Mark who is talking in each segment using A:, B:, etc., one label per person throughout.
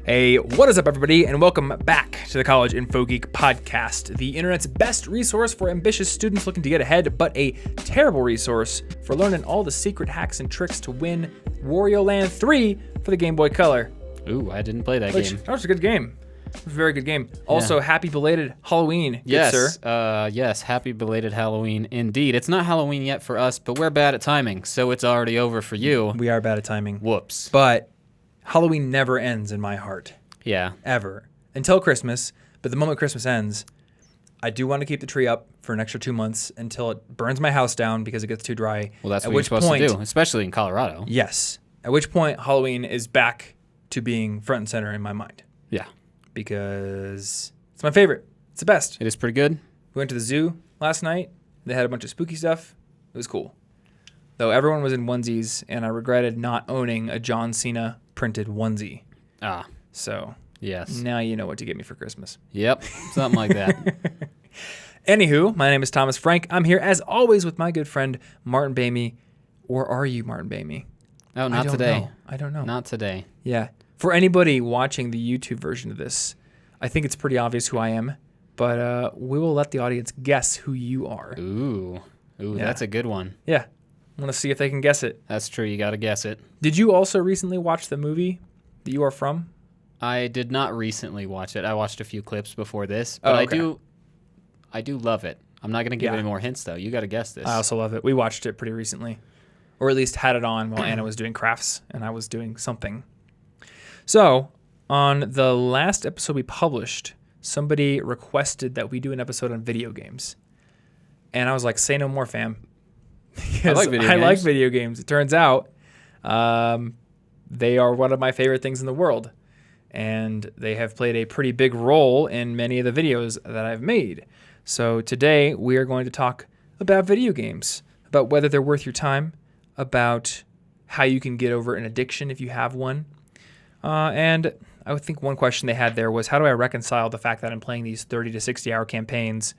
A: Hey, what is up, everybody, and welcome back to the College Info Geek podcast, the internet's best resource for ambitious students looking to get ahead, but a terrible resource for learning all the secret hacks and tricks to win Wario Land 3 for the Game Boy Color.
B: Ooh, I didn't play that game.
A: That was a good game. It was a very good game. Also, happy belated Halloween,
B: yes,
A: good sir.
B: Yes, happy belated Halloween indeed. It's not Halloween yet for us, but we're bad at timing, so it's already over for you.
A: We are bad at timing.
B: Whoops.
A: But Halloween never ends in my heart.
B: Yeah.
A: Ever. Until Christmas. But the moment Christmas ends, I do want to keep the tree up for an extra 2 months until it burns my house down because it gets too dry.
B: Well, that's what you're supposed to do, especially in Colorado.
A: Yes. At which point, Halloween is back to being front and center in my mind.
B: Yeah.
A: Because it's my favorite. It's the best.
B: It is pretty good.
A: We went to the zoo last night. They had a bunch of spooky stuff. It was cool. Though everyone was in onesies, and I regretted not owning a John Cena printed onesie.
B: Ah.
A: So
B: yes.
A: Now you know what to get me for Christmas.
B: Yep. Something like that.
A: Anywho, my name is Thomas Frank. I'm here, as always, with my good friend, Martin Bamey. Or are you Martin Bamey?
B: Oh, not today.
A: I don't know.
B: Not today.
A: Yeah. For anybody watching the YouTube version of this, I think it's pretty obvious who I am. But we will let the audience guess who you are.
B: Ooh, yeah. That's a good one.
A: Yeah. I want to see if they can guess it.
B: That's true. You got to guess it.
A: Did you also recently watch the movie that you are from?
B: I did not recently watch it. I watched a few clips before this, but
A: okay.
B: I do love it. I'm not going to give any more hints, though. You got to guess this.
A: I also love it. We watched it pretty recently, or at least had it on while Anna was doing crafts and I was doing something. So, on the last episode we published, somebody requested that we do an episode on video games. And I was like, say no more, fam.
B: I like video games.
A: I like video games. It turns out they are one of my favorite things in the world. And they have played a pretty big role in many of the videos that I've made. So today we are going to talk about video games, about whether they're worth your time, about how you can get over an addiction if you have one. And I would think one question they had there was, how do I reconcile the fact that I'm playing these 30 to 60 hour campaigns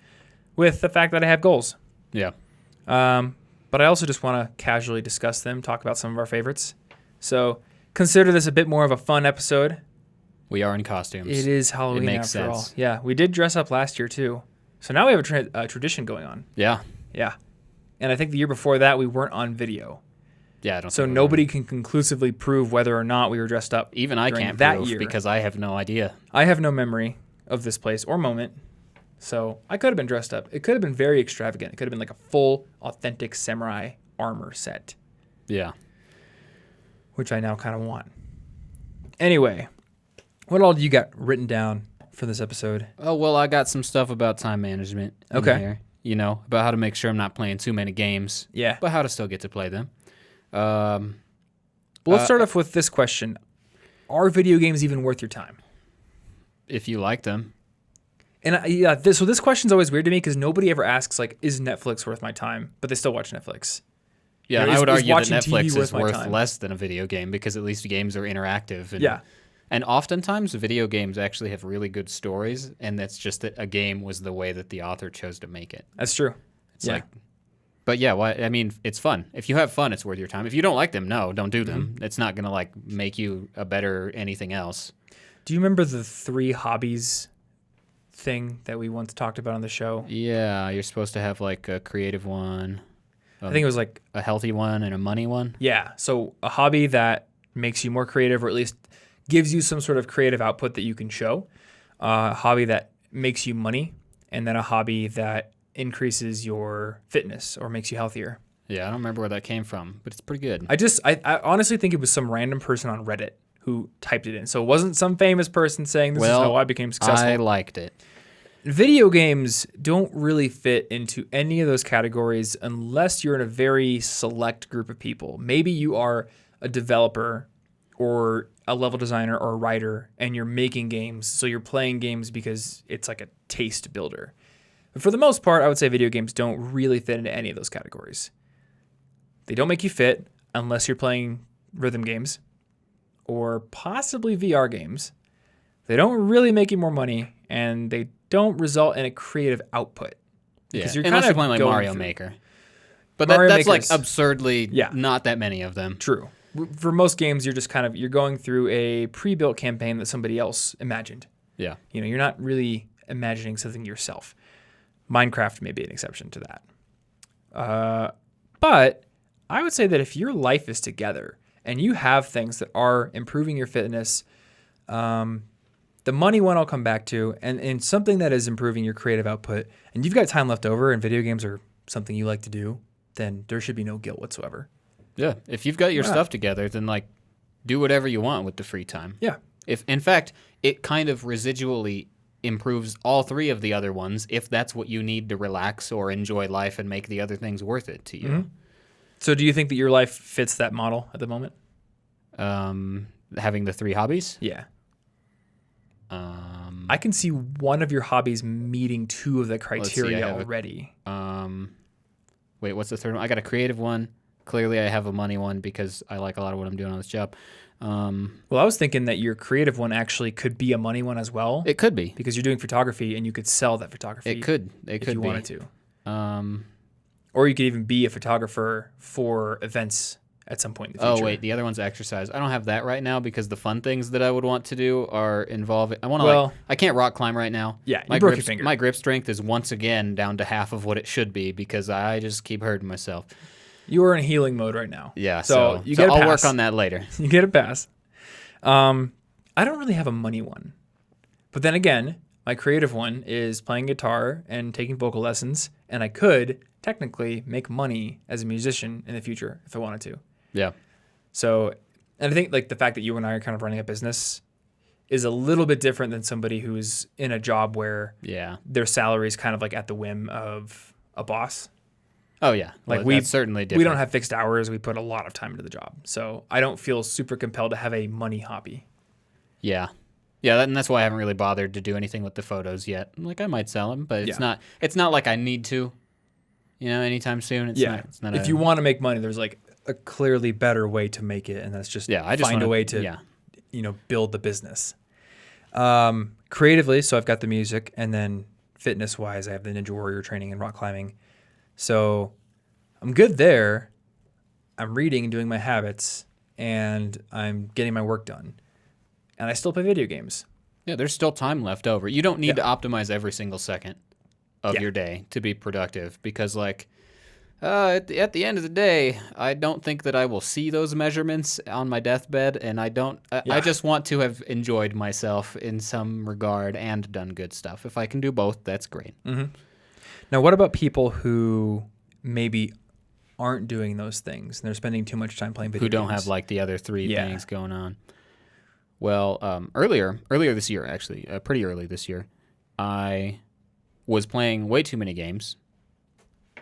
A: with the fact that I have goals?
B: Yeah.
A: But I also just want to casually discuss them, talk about some of our favorites. So consider this a bit more of a fun episode.
B: We are in costumes.
A: It is Halloween
B: it makes
A: after
B: sense.
A: all. Yeah, we did dress up last year too. So now we have a tradition going on.
B: Yeah.
A: Yeah. And I think the year before that we weren't on video.
B: Yeah, I don't
A: So
B: think
A: nobody can conclusively prove whether or not we were dressed up.
B: Even I can't
A: that
B: prove
A: year.
B: Because I have no idea.
A: I have no memory of this place or moment. So I could have been dressed up. It could have been very extravagant. It could have been like a full, authentic samurai armor set.
B: Yeah.
A: Which I now kind of want. Anyway, what all do you got written down for this episode?
B: Oh, well, I got some stuff about time management in here. You know, about how to make sure I'm not playing too many games.
A: Yeah.
B: But how to still get to play them.
A: Well, let's start off with this question. Are video games even worth your time?
B: If you like them.
A: And so this question's always weird to me because nobody ever asks, like, is Netflix worth my time? But they still watch Netflix.
B: Yeah,
A: You know,
B: I would argue that
A: watching TV
B: Netflix
A: worth
B: is
A: my
B: worth
A: time?
B: less than a video game because at least games are interactive. And,
A: Yeah.
B: And oftentimes video games actually have really good stories, and that's just that a game was the way that the author chose to make it.
A: That's true.
B: It's like, but yeah, well, I mean, it's fun. If you have fun, it's worth your time. If you don't like them, no, don't do them. It's not going to like make you a better anything else.
A: Do you remember the 3 hobbies thing that we once talked about on the show?
B: Yeah, you're supposed to have like a creative one.
A: I think it was like
B: a healthy one and a money one.
A: Yeah. So a hobby that makes you more creative, or at least gives you some sort of creative output that you can show. A hobby that makes you money, and then a hobby that increases your fitness or makes you healthier.
B: Yeah, I don't remember where that came from, but it's pretty good.
A: I honestly think it was some random person on Reddit who typed it in. So it wasn't some famous person saying this is how I became successful.
B: I liked it.
A: Video games don't really fit into any of those categories unless you're in a very select group of people. Maybe you are a developer or a level designer or a writer and you're making games, so you're playing games because it's like a taste builder. But for the most part, I would say video games don't really fit into any of those categories. They don't make you fit unless you're playing rhythm games or possibly VR games. They don't really make you more money, and they don't result in a creative output. Because you're
B: playing like Mario Maker. But that's like absurdly not that many of them.
A: True. For most games, you're just you're going through a pre-built campaign that somebody else imagined.
B: Yeah.
A: You're not really imagining something yourself. Minecraft may be an exception to that. But I would say that if your life is together and you have things that are improving your fitness, the money one I'll come back to, and something that is improving your creative output, and you've got time left over and video games are something you like to do, then there should be no guilt whatsoever.
B: Yeah. If you've got your stuff together, then like do whatever you want with the free time.
A: Yeah.
B: If in fact, it kind of residually improves all three of the other ones if that's what you need to relax or enjoy life and make the other things worth it to you.
A: Mm-hmm. So do you think that your life fits that model at the moment?
B: Having the 3 hobbies?
A: Yeah. I can see one of your hobbies meeting 2 of the criteria already.
B: Wait, what's the third one? I got a creative one. Clearly, I have a money one because I like a lot of what I'm doing on this job.
A: Well, I was thinking that your creative one actually could be a money one as well.
B: It could be.
A: Because you're doing photography and you could sell that photography.
B: It could
A: if you
B: be.
A: wanted to. Or you could even be a photographer for events at some point in the future.
B: Oh, wait, the other one's exercise. I don't have that right now because the fun things that I would want to do are involving... I can't rock climb right now.
A: Yeah, you broke your finger.
B: My grip strength is once again down to half of what it should be because I just keep hurting myself.
A: You are in healing mode right now.
B: Yeah,
A: so you get a pass.
B: I'll work on that later.
A: You get a pass. I don't really have a money one. But then again, my creative one is playing guitar and taking vocal lessons, and I could technically make money as a musician in the future if I wanted to.
B: Yeah.
A: So, and I think like the fact that you and I are kind of running a business is a little bit different than somebody who's in a job where their salary is kind of like at the whim of a boss.
B: Oh yeah,
A: like
B: that's certainly different.
A: We don't have fixed hours. We put a lot of time into the job, so I don't feel super compelled to have a money hobby.
B: Yeah, and that's why I haven't really bothered to do anything with the photos yet. Like I might sell them, but it's not like I need to, anytime soon. It's not
A: if you want to make money, there's like a clearly better way to make it, and that's just find a way to build the business. Creatively, so I've got the music, and then fitness wise, I have the Ninja Warrior training and rock climbing. So I'm good there. I'm reading and doing my habits, and I'm getting my work done. And I still play video games.
B: Yeah, there's still time left over. You don't need to optimize every single second of your day to be productive because, like, at the end of the day, I don't think that I will see those measurements on my deathbed, and I don't. I just want to have enjoyed myself in some regard and done good stuff. If I can do both, that's great.
A: Mm-hmm. Now, what about people who maybe aren't doing those things and they're spending too much time playing video games?
B: Who don't have like the other 3 things going on? Well, earlier this year, actually, pretty early this year, I was playing way too many games,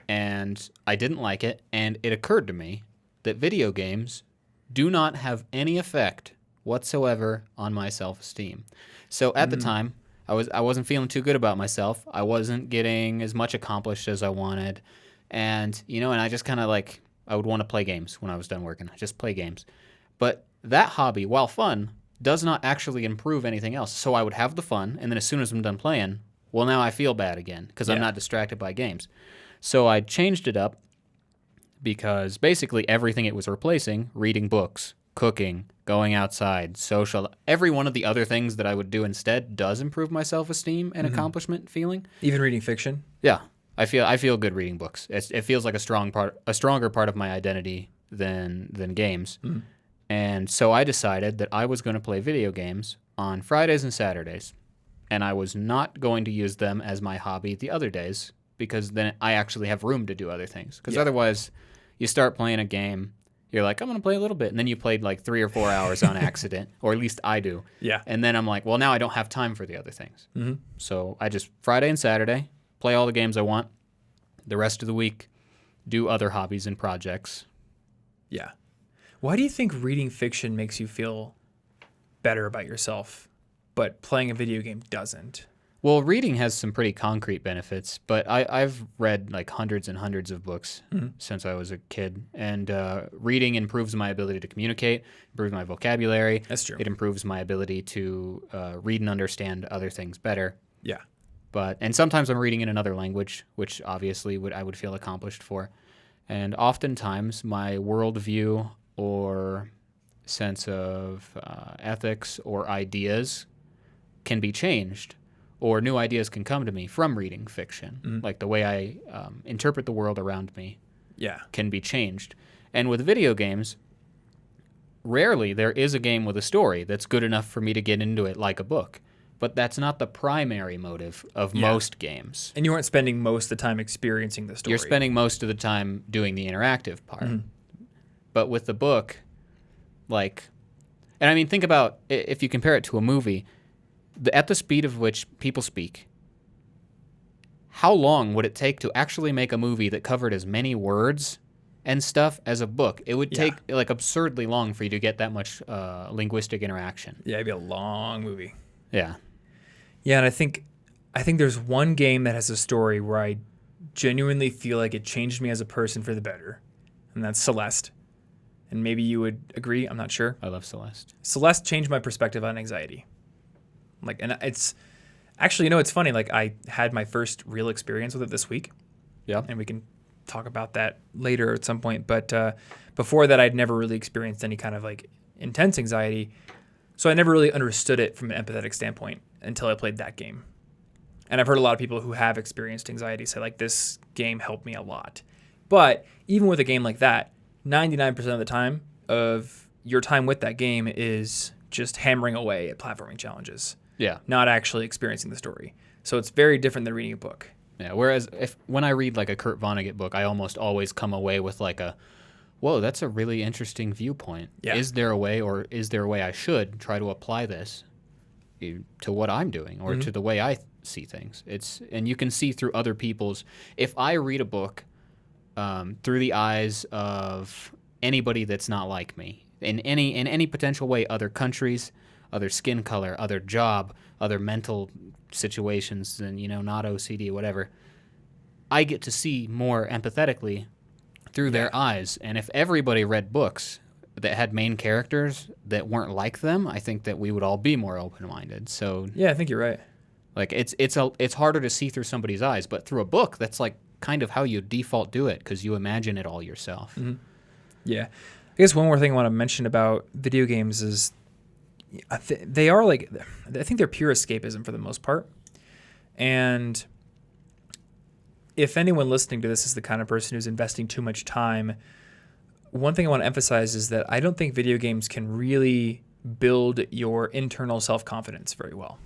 B: and I didn't like it, and it occurred to me that video games do not have any effect whatsoever on my self-esteem. So at the time, I wasn't feeling too good about myself. I wasn't getting as much accomplished as I wanted. And, and I just kind of like, I would want to play games when I was done working. Just play games. But that hobby, while fun, does not actually improve anything else. So I would have the fun, and then as soon as I'm done playing, well, now I feel bad again because I'm not distracted by games. So I changed it up because basically everything it was replacing, reading books, cooking, going outside, social, every one of the other things that I would do instead does improve my self-esteem and accomplishment feeling.
A: Even reading fiction?
B: Yeah. I feel good reading books. It feels like a stronger part of my identity than games. Mm. And so I decided that I was going to play video games on Fridays and Saturdays, and I was not going to use them as my hobby the other days because then I actually have room to do other things. Because otherwise, you start playing a game, you're like, I'm going to play a little bit, and then you played like 3 or 4 hours on accident, or at least I do.
A: Yeah.
B: And then I'm like, well, now I don't have time for the other things.
A: Mm-hmm.
B: So I just Friday and Saturday play all the games I want. The rest of the week, do other hobbies and projects.
A: Yeah. Why do you think reading fiction makes you feel better about yourself, but playing a video game doesn't?
B: Well, reading has some pretty concrete benefits, but I've read like hundreds and hundreds of books since I was a kid, and reading improves my ability to communicate, improves my vocabulary.
A: That's true.
B: It improves my ability to read and understand other things better.
A: Yeah.
B: And sometimes I'm reading in another language, which obviously I would feel accomplished for. And oftentimes my worldview or sense of ethics or ideas can be changed, or new ideas can come to me from reading fiction.
A: Mm-hmm.
B: Like the way I interpret the world around me
A: Yeah.
B: can be changed. And with video games, rarely there is a game with a story that's good enough for me to get into it like a book. But that's not the primary motive of most games.
A: And you aren't spending most of the time experiencing the story.
B: You're spending most of the time doing the interactive part.
A: Mm-hmm.
B: But with the book, like, and I mean, think about if you compare it to a movie, at the speed of which people speak, how long would it take to actually make a movie that covered as many words and stuff as a book? It would take like absurdly long for you to get that much linguistic interaction.
A: Yeah, it'd be a long movie.
B: Yeah.
A: Yeah, and I think there's one game that has a story where I genuinely feel like it changed me as a person for the better, and that's Celeste. And maybe you would agree. I'm not sure.
B: I love Celeste.
A: Celeste changed my perspective on anxiety. Like, and it's actually, it's funny. Like, I had my first real experience with it this week.
B: Yeah.
A: And we can talk about that later at some point. But before that, I'd never really experienced any kind of like intense anxiety. So I never really understood it from an empathetic standpoint until I played that game. And I've heard a lot of people who have experienced anxiety say, like, this game helped me a lot. But even with a game like that, 99% of the time of your time with that game is just hammering away at platforming challenges.
B: Yeah.
A: Not actually experiencing the story. So it's very different than reading a book.
B: Yeah. Whereas when I read like a Kurt Vonnegut book, I almost always come away with like whoa, that's a really interesting viewpoint.
A: Yeah.
B: Is there a way I should try to apply this to what I'm doing or to the way I see things? And you can see through other people's. If I read a book through the eyes of anybody that's not like me, in any potential way, other countries, other skin color, other job, other mental situations, and not OCD, whatever, I get to see more empathetically through their eyes. And if everybody read books that had main characters that weren't like them, I think that we would all be more open-minded. So
A: yeah, I think you're right.
B: Like it's harder to see through somebody's eyes, but through a book, that's like kind of how you default do it because you imagine it all yourself.
A: Mm-hmm. Yeah, I guess one more thing I want to mention about video games is they are like, I think they're pure escapism for the most part. And if anyone listening to this is the kind of person who's investing too much time, one thing I want to emphasize is that I don't think video games can really build your internal self-confidence very well.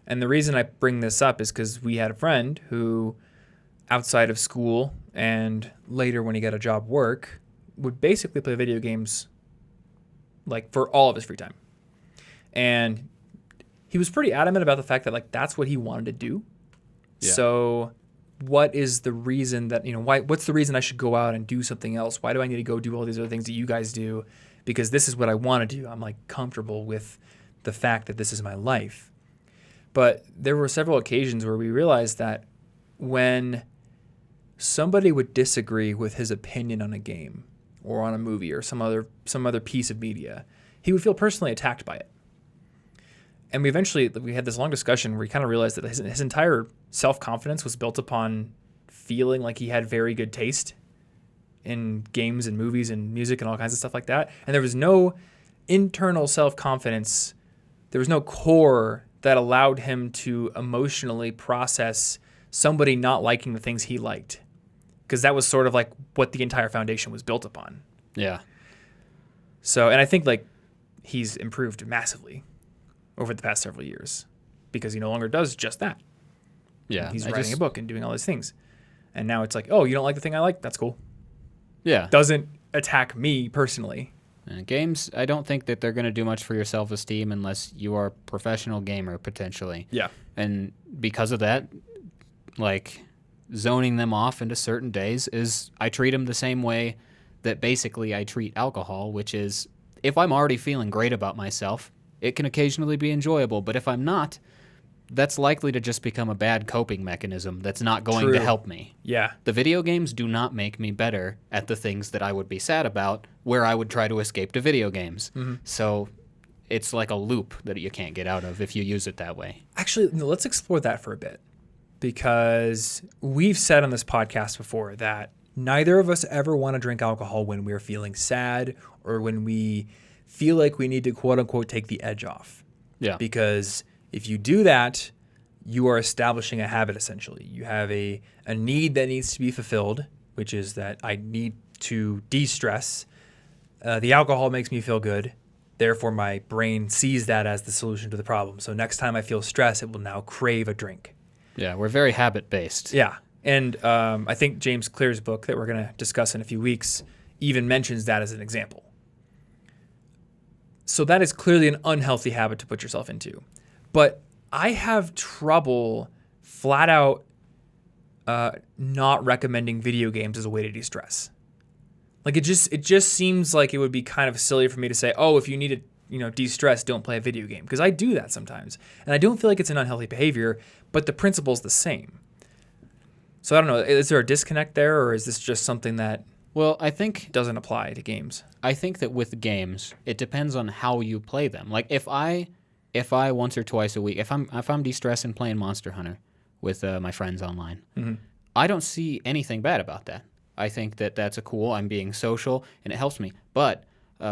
A: And the reason I bring this up is because we had a friend who, outside of school and later when he got a job work, would basically play video games like for all of his free time. And he was pretty adamant about the fact that like that's what he wanted to do. Yeah. So what is the reason that, what's the reason I should go out and do something else? Why do I need to go do all these other things that you guys do? Because this is what I want to do. I'm like comfortable with the fact that this is my life. But there were several occasions where we realized that when somebody would disagree with his opinion on a game or on a movie or some other piece of media, he would feel personally attacked by it. And we had this long discussion where he kind of realized that his entire self-confidence was built upon feeling like he had very good taste in games and movies and music and all kinds of stuff like that. And there was no internal self-confidence. There was no core that allowed him to emotionally process somebody not liking the things he liked. Because that was sort of like what the entire foundation was built upon.
B: Yeah.
A: So, and I think like he's improved massively over the past several years because he no longer does just that.
B: Yeah.
A: He's writing a book and doing all these things. And now it's like, oh, you don't like the thing I like? That's cool.
B: Yeah.
A: Doesn't attack me personally.
B: Games, I don't think that they're going to do much for your self-esteem unless you are a professional gamer, potentially.
A: Yeah.
B: And because of that, like, zoning them off into certain days is I treat them the same way that basically I treat alcohol, which is if I'm already feeling great about myself, it can occasionally be enjoyable. But if I'm not, that's likely to just become a bad coping mechanism that's not going to help me.
A: Yeah.
B: The video games do not make me better at the things that I would be sad about where I would try to escape to video games. Mm-hmm. So it's like a loop that you can't get out of if you use it that way.
A: Actually, let's explore that for a bit because we've said on this podcast before that neither of us ever want to drink alcohol when we're feeling sad or when we feel like we need to quote unquote take the edge off.
B: Yeah.
A: Because if you do that, you are establishing a habit essentially. You have a need that needs to be fulfilled, which is that I need to de-stress. The alcohol makes me feel good. Therefore, my brain sees that as the solution to the problem. So next time I feel stress, it will now crave a drink.
B: Yeah, we're very habit-based.
A: Yeah. And I think James Clear's book that we're going to discuss in a few weeks even mentions that as an example. So that is clearly an unhealthy habit to put yourself into. But I have trouble flat out not recommending video games as a way to de-stress. Like it just seems like it would be kind of silly for me to say, oh, if you need to de-stress, don't play a video game. Because I do that sometimes. And I don't feel like it's an unhealthy behavior, but the principle's the same. So I don't know, is there a disconnect there, or is this just something that
B: I think
A: doesn't apply to games?
B: I think that with games, it depends on how you play them. Like if I once or twice a week, if I'm de-stressing playing Monster Hunter with my friends online, I don't see anything bad about that. I think that that's I'm being social, and it helps me. But,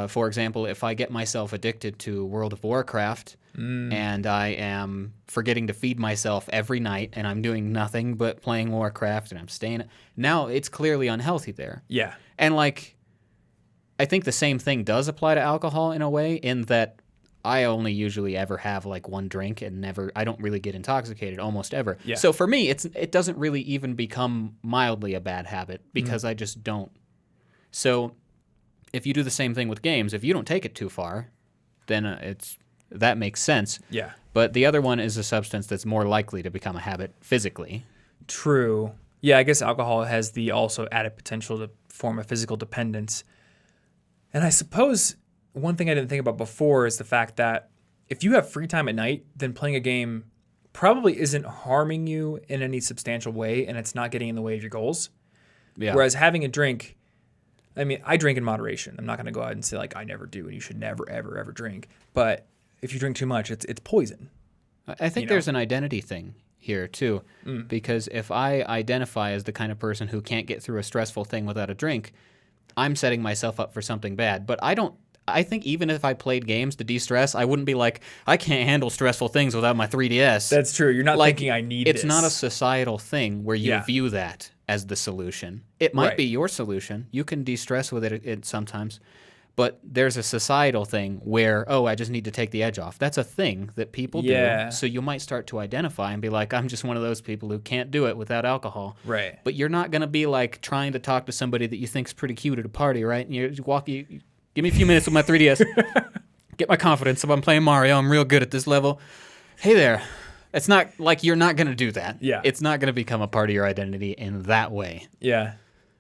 B: for example, if I get myself addicted to World of Warcraft and I am forgetting to feed myself every night and I'm doing nothing but playing Warcraft and I'm staying... Now, it's clearly unhealthy there.
A: Yeah.
B: And, I think the same thing does apply to alcohol in a way, in that I only usually ever have one drink and I don't really get intoxicated almost ever.
A: Yeah.
B: So for me, it doesn't really even become mildly a bad habit because I just don't. So if you do the same thing with games, if you don't take it too far, then that makes sense.
A: Yeah.
B: But the other one is a substance that's more likely to become a habit physically.
A: True. Yeah, I guess alcohol has the also added potential to form a physical dependence. And I suppose one thing I didn't think about before is the fact that if you have free time at night, then playing a game probably isn't harming you in any substantial way, and it's not getting in the way of your goals.
B: Yeah.
A: Whereas having a drink, I mean, I drink in moderation. I'm not going to go out and say I never do, and you should never, ever, ever drink. But if you drink too much, it's poison.
B: I think there's an identity thing here too, because if I identify as the kind of person who can't get through a stressful thing without a drink, I'm setting myself up for something bad. But I think even if I played games to de-stress, I wouldn't be I can't handle stressful things without my 3DS.
A: That's true. You're not thinking I need
B: it's
A: this.
B: Not a societal thing where you view that as the solution. It might be your solution. You can de-stress with it sometimes. But there's a societal thing where, I just need to take the edge off. That's a thing that people do. So you might start to identify and be I'm just one of those people who can't do it without alcohol.
A: Right.
B: But you're not going to be trying to talk to somebody that you think's pretty cute at a party, right? And you give me a few minutes with my 3DS. Get my confidence. If I'm playing Mario, I'm real good at this level. Hey there. It's not you're not going to do that.
A: Yeah.
B: It's not going to become a part of your identity in that way.
A: Yeah.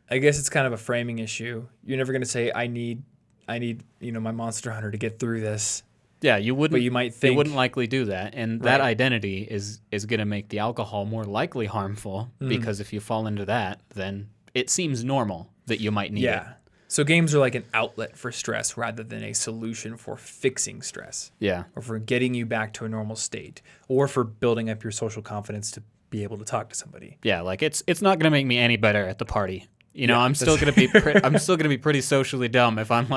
A: I guess it's kind of a framing issue. You're never going to say, I need my Monster Hunter to get through this.
B: Yeah, you wouldn't.
A: But you might think...
B: You wouldn't likely do that. And that identity is going to make the alcohol more likely harmful, because if you fall into that, then it seems normal that you might need it.
A: Yeah. So games are like an outlet for stress rather than a solution for fixing stress.
B: Yeah.
A: Or for getting you back to a normal state. Or for building up your social confidence to be able to talk to somebody.
B: Yeah, it's not going to make me any better at the party. I'm still going to be I'm still going to be pretty socially dumb if I'm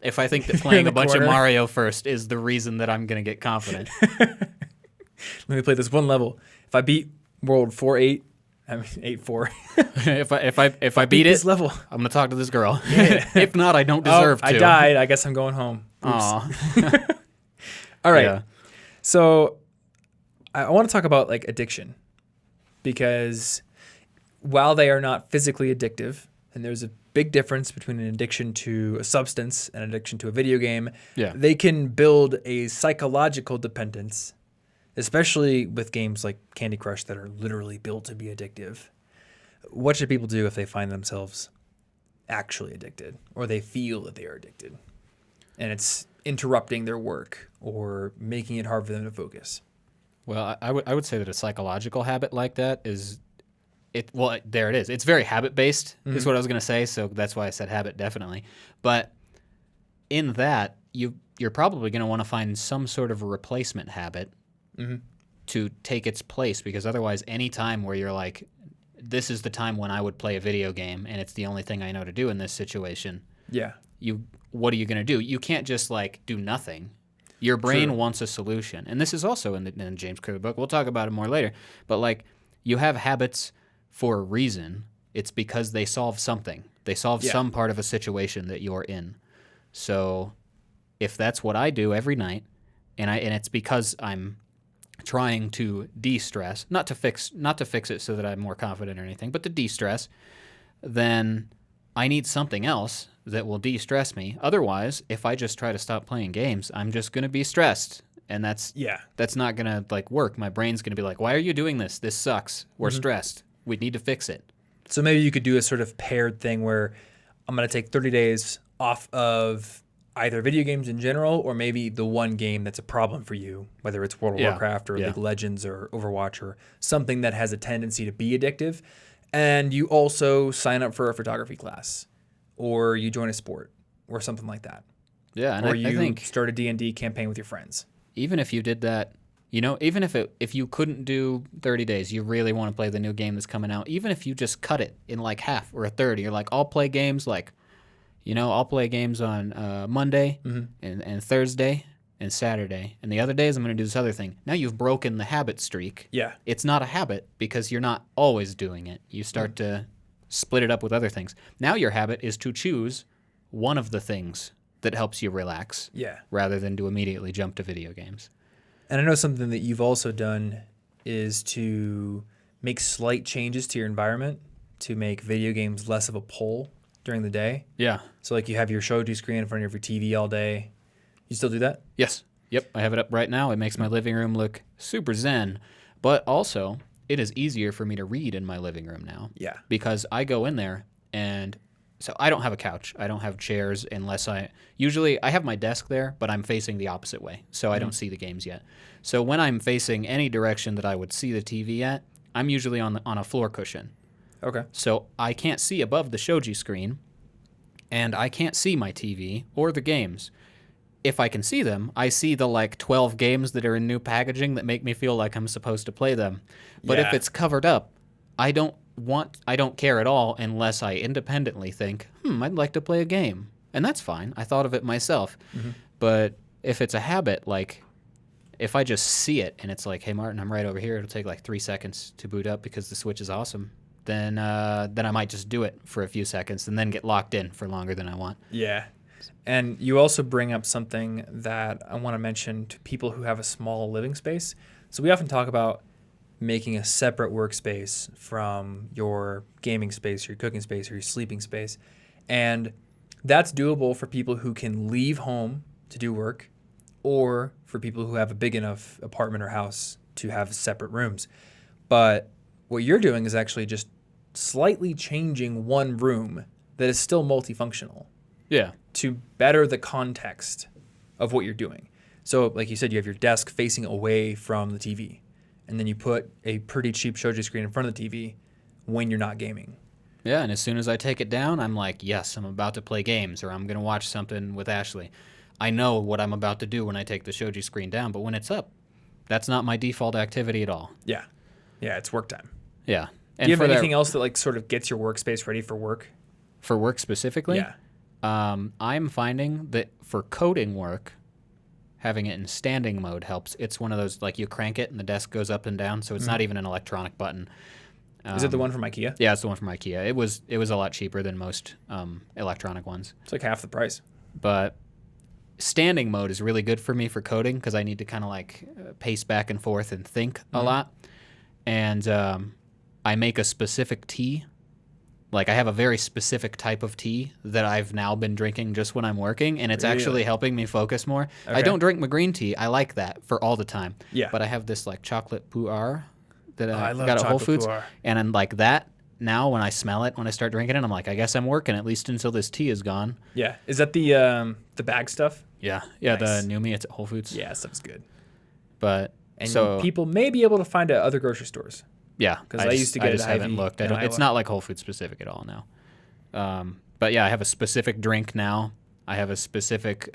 B: if I think that playing a bunch of Mario first is the reason that I'm going to get confident.
A: Let me play this one level. If I beat World 4-8, I mean 8-4.
B: if I beat
A: this
B: it,
A: level,
B: I'm going to talk to this girl. Yeah. If not, I don't deserve to.
A: I died. I guess I'm going home.
B: Aw.
A: All right.
B: Yeah.
A: So I want to talk about addiction, because while they are not physically addictive, and there's a big difference between an addiction to a substance and an addiction to a video game, they can build a psychological dependence, especially with games like Candy Crush that are literally built to be addictive. What should people do if they find themselves actually addicted, or they feel that they are addicted, and it's interrupting their work or making it hard for them to focus?
B: Well, I would say that a psychological habit like that is... there it is. It's very habit-based, is what I was going to say, so that's why I said habit, definitely. But in that, you're probably going to want to find some sort of a replacement habit to take its place, because otherwise any time where you're this is the time when I would play a video game, and it's the only thing I know to do in this situation, what are you going to do? You can't just like do nothing. Your brain
A: True.
B: wants a solution. And this is also in the James Clear book. We'll talk about it more later. But like you have habits for a reason. It's because they solve something. They solve some part of a situation that you're in. So if that's what I do every night, and it's because I'm trying to de-stress, not to fix it so that I'm more confident or anything, but to de-stress, then I need something else that will de-stress me. Otherwise, if I just try to stop playing games, I'm just going to be stressed, and that's not going to like work. My brain's going to be like, "Why are you doing this? This sucks. We're stressed. We need to fix it."
A: So maybe you could do a sort of paired thing where I'm going to take 30 days off of either video games in general or maybe the one game that's a problem for you, whether it's World of Warcraft or League of Legends or Overwatch or something that has a tendency to be addictive. And you also sign up for a photography class or you join a sport or something like that.
B: Yeah, and
A: or
B: I think
A: start a D&D campaign with your friends.
B: Even if you did that, even if you couldn't do 30 days, you really want to play the new game that's coming out, even if you just cut it in like half or a third, you're like, I'll play games like, I'll play games on Monday and Thursday and Saturday. And the other days I'm going to do this other thing. Now you've broken the habit streak.
A: Yeah.
B: It's not a habit because you're not always doing it. You start to split it up with other things. Now your habit is to choose one of the things that helps you relax rather than to immediately jump to video games.
A: And I know something that you've also done is to make slight changes to your environment to make video games less of a pull during the day.
B: Yeah.
A: So like you have your shoji screen in front of your TV all day. You still do that?
B: Yes. Yep. I have it up right now. It makes my living room look super zen. But also, it is easier for me to read in my living room now.
A: Yeah.
B: Because I go in there and so I don't have a couch. I don't have chairs unless usually I have my desk there, but I'm facing the opposite way. So I don't see the games yet. So when I'm facing any direction that I would see the TV at, I'm usually on a floor cushion.
A: Okay.
B: So I can't see above the shoji screen, and I can't see my TV or the games. If I can see them, I see the like 12 games that are in new packaging that make me feel like I'm supposed to play them. But if it's covered up, I don't care at all unless I independently think, I'd like to play a game. And that's fine. I thought of it myself. But if it's a habit, like if I just see it and it's like, hey, Martin, I'm right over here. It'll take like 3 seconds to boot up because the Switch is awesome. Then I might just do it for a few seconds and then get locked in for longer than I want.
A: Yeah. And you also bring up something that I want to mention to people who have a small living space. So we often talk about making a separate workspace from your gaming space, or your cooking space, or your sleeping space. And that's doable for people who can leave home to do work or for people who have a big enough apartment or house to have separate rooms. But what you're doing is actually just slightly changing one room that is still multifunctional.
B: Yeah.
A: To better the context of what you're doing. So like you said, you have your desk facing away from the TV. And then you put a pretty cheap shoji screen in front of the TV when you're not gaming.
B: Yeah, and as soon as I take it down, I'm like, yes, I'm about to play games, or I'm going to watch something with Ashley. I know what I'm about to do when I take the shoji screen down, but when it's up, that's not my default activity at all.
A: Yeah. Yeah, it's work time.
B: Yeah.
A: And do you have anything else that like sort of gets your workspace ready for work?
B: For work specifically?
A: Yeah.
B: I'm finding that for coding work, having it in standing mode helps. It's one of those, like you crank it and the desk goes up and down, so it's not even an electronic button.
A: Is it the one from IKEA?
B: Yeah, it's the one from IKEA. It was a lot cheaper than most electronic ones.
A: It's like half the price.
B: But standing mode is really good for me for coding because I need to kind of like pace back and forth and think a lot. And I make a specific tea. Like I have a very specific type of tea that I've now been drinking just when I'm working, and it's actually helping me focus more. Okay. I don't drink my green tea. I like that for all the time.
A: Yeah.
B: But I have this like chocolate pu'er that I
A: love
B: got at Whole Foods.
A: Pu'er.
B: And I'm like that now when I smell it, when I start drinking it, I'm like, I guess I'm working at least until this tea is gone.
A: Yeah. Is that the bag stuff?
B: Yeah. Yeah,
A: Nice.
B: the Numi, it's at Whole Foods.
A: Yeah, stuff's good.
B: But
A: And
B: so
A: people may be able to find it at other grocery stores.
B: yeah,
A: 'Cause I used to get
B: I
A: it
B: just
A: at
B: haven't
A: Hy-Vee
B: looked.
A: in
B: It's
A: Iowa.
B: not like Whole Foods specific at all now. But yeah, I have a specific drink now. I have a specific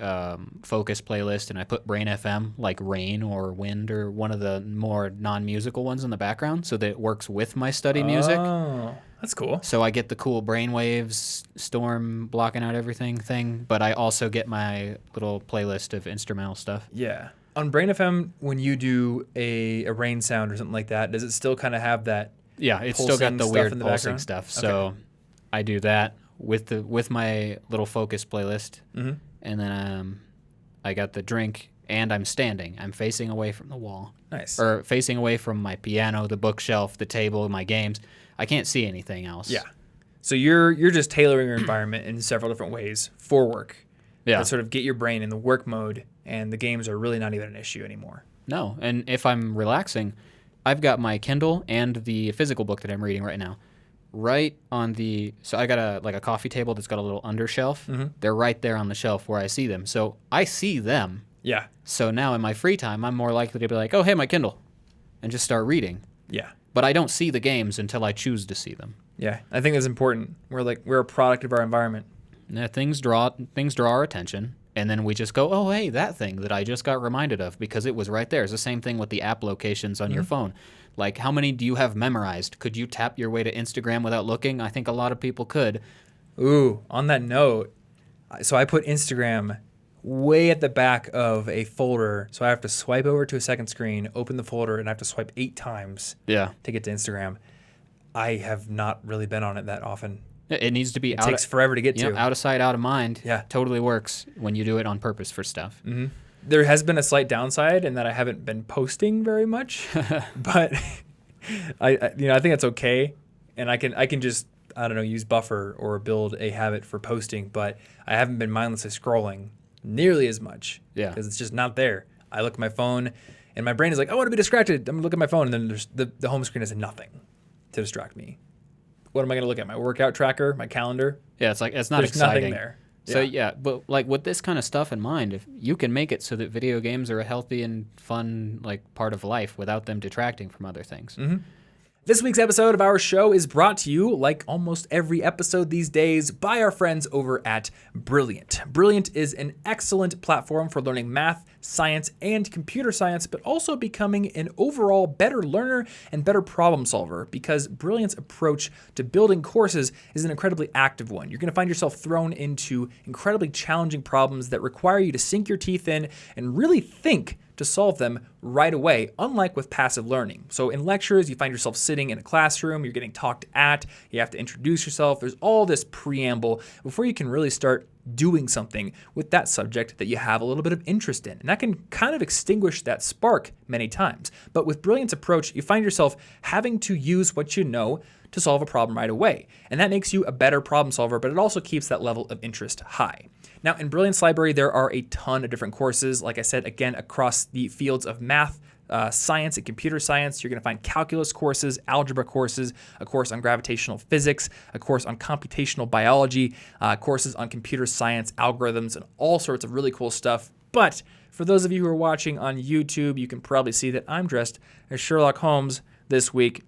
B: focus playlist, and I put Brain FM, like rain or wind or one of the more non-musical ones in the background so that it works with my study music.
A: Oh, That's cool.
B: So I get the cool brainwaves, storm blocking out everything thing, but I also get my little playlist of instrumental stuff.
A: Yeah. On Brain FM, when you do a rain sound or something like that, does it still kind of have that?
B: Yeah, it's still got the weird pulsing
A: background?
B: stuff. So I do that with my little focus playlist, and then I got the drink, and I'm standing. I'm facing away from the wall.
A: Nice.
B: Or facing away from my piano, the bookshelf, the table, my games. I can't see anything else.
A: Yeah. So you're just tailoring your environment in several different ways for work.
B: Yeah.
A: To sort of get your brain in the work mode, and the games are really not even an issue anymore.
B: No, and if I'm relaxing, I've got my Kindle and the physical book that I'm reading right now right on the. So I got a coffee table that's got a little undershelf. They're right there on the shelf where I see them. So I see them.
A: Yeah.
B: So now in my free time, I'm more likely to be like, oh, hey, my Kindle, and just start reading.
A: Yeah.
B: But I don't see the games until I choose to see them.
A: Yeah. I think that's important. We're a product of our environment.
B: Yeah, things draw our attention, and then we just go, oh, hey, that thing that I just got reminded of because it was right there. It's the same thing with the app locations on your phone. Like, how many do you have memorized? Could you tap your way to Instagram without looking? I think a lot of people could.
A: Ooh, on that note, so I put Instagram way at the back of a folder, so I have to swipe over to a second screen, open the folder, and I have to swipe 8 times to get to Instagram. I have not really been on it that often.
B: It needs to be
A: It takes forever to get to.
B: Out of sight, out of mind.
A: Yeah.
B: Totally works when you do it on purpose for stuff.
A: There has been a slight downside in that I haven't been posting very much, but I think that's okay, and I can just use Buffer or build a habit for posting, but I haven't been mindlessly scrolling nearly as much because it's just not there. I look at my phone, and my brain is like, I want to be distracted. I'm gonna look at my phone, and then there's the home screen has nothing to distract me. What am I gonna look at? My workout tracker, my calendar?
B: Yeah, it's not
A: There's
B: exciting.
A: nothing there.
B: So but like with this kind of stuff in mind, if you can make it so that video games are a healthy and fun part of life without them detracting from other things.
A: This week's episode of our show is brought to you, like almost every episode these days, by our friends over at Brilliant. Brilliant is an excellent platform for learning math, science, and computer science, but also becoming an overall better learner and better problem solver, because Brilliant's approach to building courses is an incredibly active one. You're going to find yourself thrown into incredibly challenging problems that require you to sink your teeth in and really think to solve them right away, unlike with passive learning. So in lectures, you find yourself sitting in a classroom, you're getting talked at, you have to introduce yourself, there's all this preamble before you can really start doing something with that subject that you have a little bit of interest in. And that can kind of extinguish that spark many times. But with Brilliant's approach, you find yourself having to use what you know to solve a problem right away. And that makes you a better problem solver, but it also keeps that level of interest high. Now, in Brilliant's library, there are a ton of different courses. Like I said, again, across the fields of math, science, and computer science. You're going to find calculus courses, algebra courses, a course on gravitational physics, a course on computational biology, courses on computer science, algorithms, and all sorts of really cool stuff. But for those of you who are watching on YouTube, you can probably see that I'm dressed as Sherlock Holmes this week.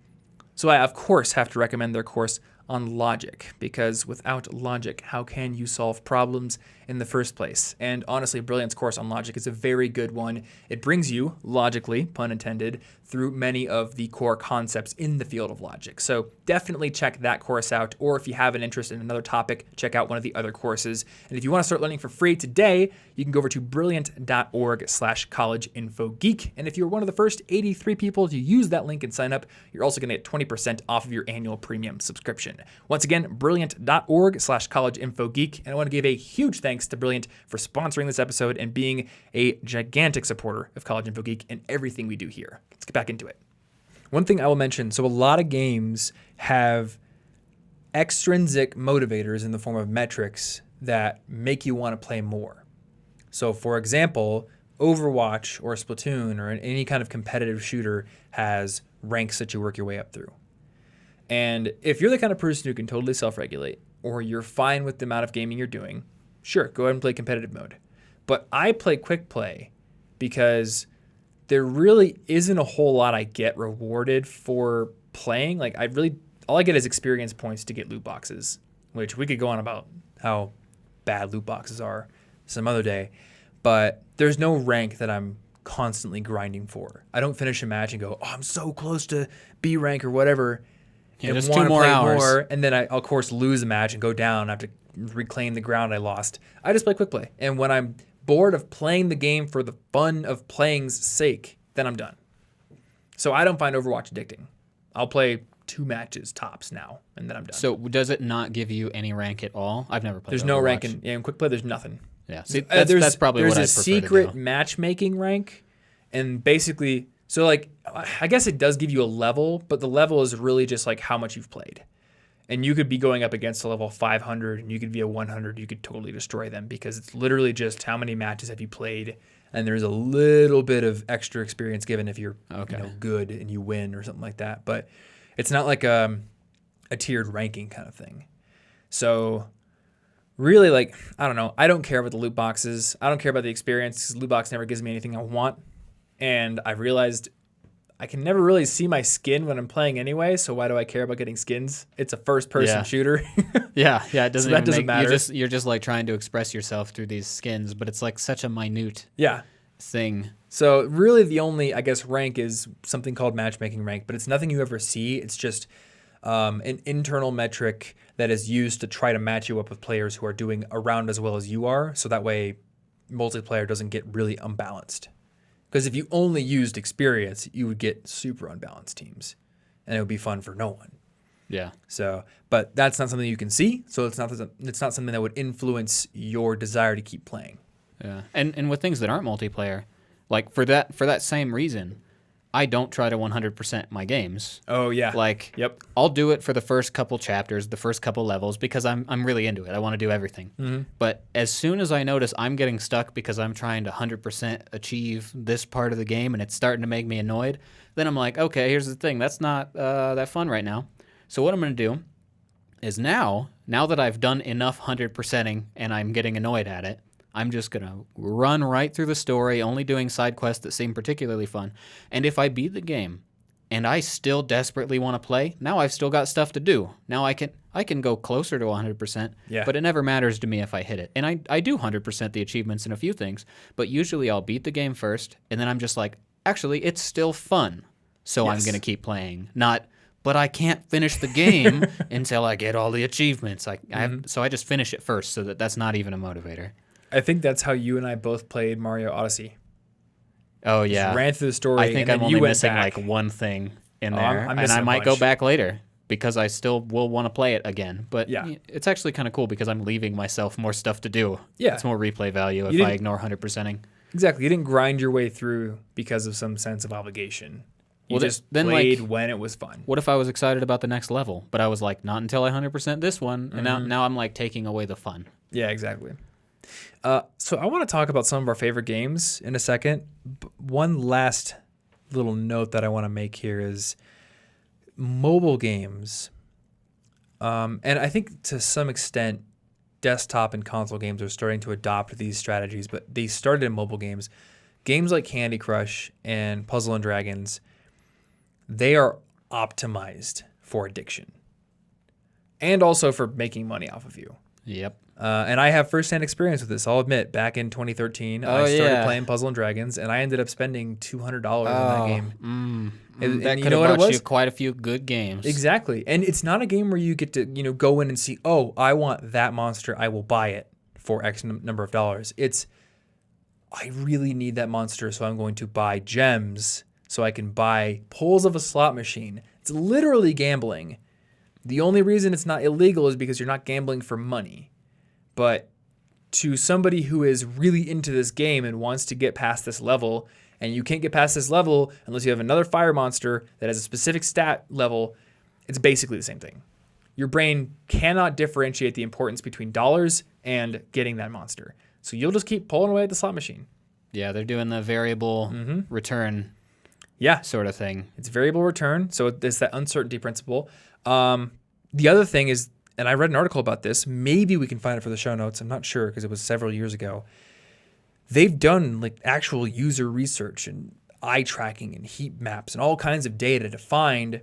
A: So I, of course, have to recommend their course on logic, because without logic, how can you solve problems in the first place? And honestly, Brilliant's course on logic is a very good one. It brings you, logically, pun intended, through many of the core concepts in the field of logic. So definitely check that course out, or if you have an interest in another topic, check out one of the other courses. And if you want to start learning for free today, you can go over to brilliant.org/collegeinfogeek. And if you're one of the first 83 people to use that link and sign up, you're also going to get 20% off of your annual premium subscription. Once again, brilliant.org/collegeinfogeek. And I want to give a huge thanks to Brilliant for sponsoring this episode and being a gigantic supporter of College Info Geek and everything we do here. Let's get back into it. One thing I will mention, so a lot of games have extrinsic motivators in the form of metrics that make you want to play more. So for example, Overwatch or Splatoon or any kind of competitive shooter has ranks that you work your way up through. And if you're the kind of person who can totally self-regulate, or you're fine with the amount of gaming you're doing, sure, go ahead and play competitive mode. But I play quick play because there really isn't a whole lot I get rewarded for playing. Like all I get is experience points to get loot boxes, which we could go on about how bad loot boxes are some other day. But there's no rank that I'm constantly grinding for. I don't finish a match and go, oh, I'm so close to B rank or whatever,
B: Yeah,
A: and
B: just
A: want
B: 2
A: to
B: more
A: play
B: hours.
A: more, and then I, of course, lose a match and go down. I have to reclaim the ground I lost. I just play quick play. And when I'm bored of playing the game for the fun of playing's sake, then I'm done. So I don't find Overwatch addicting. I'll play 2 matches tops now, and then I'm done.
B: So does it not give you any rank at all? I've never played
A: There's
B: Overwatch.
A: no rank in quick play. There's nothing.
B: Yeah, see, that's probably what I'd
A: There's a
B: prefer
A: secret
B: to do.
A: matchmaking rank, and basically, so like, I guess it does give you a level, but the level is really just like how much you've played. And you could be going up against a level 500, and you could be a 100. You could totally destroy them because it's literally just how many matches have you played, and there's a little bit of extra experience given if you're good and you win or something like that. But it's not like a tiered ranking kind of thing. So really, like, I don't know. I don't care about the loot boxes. I don't care about the experience because loot box never gives me anything I want. And I realized I can never really see my skin when I'm playing anyway, so why do I care about getting skins? It's a first-person shooter.
B: Yeah, it doesn't.
A: So that doesn't matter.
B: You're just like trying to express yourself through these skins, but it's like such a minute thing.
A: So really, the only I guess rank is something called matchmaking rank, but it's nothing you ever see. It's just an internal metric that is used to try to match you up with players who are doing around as well as you are, so that way multiplayer doesn't get really unbalanced. Because if you only used experience, you would get super unbalanced teams, and it would be fun for no one.
B: Yeah.
A: So, but that's not something you can see. So it's not something that would influence your desire to keep playing.
B: Yeah. And with things that aren't multiplayer, like for that same reason, I don't try to 100% my games.
A: Oh yeah.
B: Like,
A: yep.
B: I'll do it for the first couple chapters, the first couple levels, because I'm really into it. I want to do everything.
A: Mm-hmm.
B: But as soon as I notice I'm getting stuck because I'm trying to 100% achieve this part of the game and it's starting to make me annoyed, then I'm like, okay, here's the thing. That's not that fun right now. So what I'm going to do is now that I've done enough 100%ing and I'm getting annoyed at it, I'm just going to run right through the story, only doing side quests that seem particularly fun. And if I beat the game and I still desperately want to play, now I've still got stuff to do. Now I can go closer to 100%, but it never matters to me if I hit it. And I do 100% the achievements in a few things, but usually I'll beat the game first, and then I'm just like, actually, it's still fun, so I'm going to keep playing. But I can't finish the game until I get all the achievements. So I just finish it first, so that's not even a motivator.
A: I think that's how you and I both played Mario Odyssey.
B: Oh yeah,
A: just ran through the story.
B: I think
A: and
B: I'm
A: then
B: only
A: you went
B: missing
A: back.
B: like one thing in there,
A: I'm
B: and I might go
A: bunch.
B: back later because I still will want to play it again. But
A: Yeah.
B: it's actually kind of cool because I'm leaving myself more stuff to do.
A: Yeah.
B: It's more replay value if I ignore 100%ing.
A: Exactly. You didn't grind your way through because of some sense of obligation. You
B: Well,
A: just
B: then,
A: played
B: like,
A: when it was fun.
B: What if I was excited about the next level, but I was like, not until I 100% this one, and now I'm like taking away the fun.
A: Yeah, exactly. So I want to talk about some of our favorite games in a second. One last little note that I want to make here is mobile games. And I think to some extent, desktop and console games are starting to adopt these strategies, but they started in mobile games. Games like Candy Crush and Puzzle and Dragons, they are optimized for addiction and also for making money off of you.
B: Yep.
A: And I have firsthand experience with this. I'll admit, back in 2013, I started playing Puzzle and Dragons, and I ended up spending $200 in that game.
B: That could have bought you quite a few good games.
A: Exactly. And it's not a game where you get to go in and see, oh, I want that monster, I will buy it for X number of dollars. It's, I really need that monster, so I'm going to buy gems so I can buy pulls of a slot machine. It's literally gambling. The only reason it's not illegal is because you're not gambling for money. But to somebody who is really into this game and wants to get past this level, and you can't get past this level unless you have another fire monster that has a specific stat level, it's basically the same thing. Your brain cannot differentiate the importance between dollars and getting that monster. So you'll just keep pulling away at the slot machine.
B: Yeah, they're doing the variable return sort of thing.
A: It's variable return, so it's that uncertainty principle. The other thing is, and I read an article about this, maybe we can find it for the show notes, I'm not sure because it was several years ago. They've done like actual user research and eye tracking and heat maps and all kinds of data to find